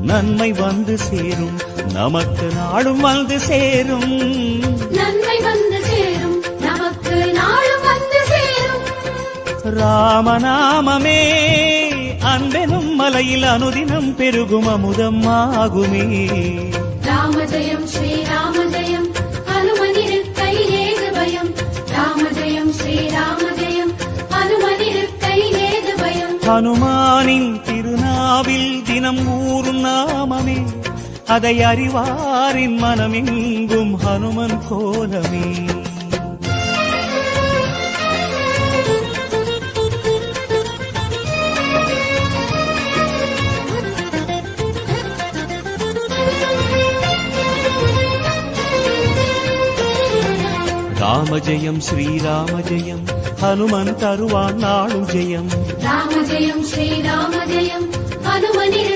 நன்மை வந்து சேரும், நமக்கு நாளும் வந்து சேரும். நன்மை வந்து சேரும், நமக்கு நாளும் வந்து சேரும். ராமநாமமே அன்பெனும் மலையில் அனுதினம் பெருகும் அமுதம் ஆகுமே. ராம ஜெயம் ஸ்ரீராம ஜெயம், ஹனுமனிருக்கை ஏது பயம். ராம ஜெயம் ஸ்ரீராம ஜெயம், ஹனுமனிருக்கை ஏது பயம். ஹனுமானின் திருநாவில் தினம் ஊறும் நாமமே, அதை அறிவாரின் மனமெங்கும் ஹனுமன் கோலமே. ராம ஜெயம் ஸ்ரீராம ஜெயம், ஹனுமன் தருவான் நாளும் ஜெயம். ராம ஜெயம் ஸ்ரீராம ஜெயம், ஹனுமனிருக்கை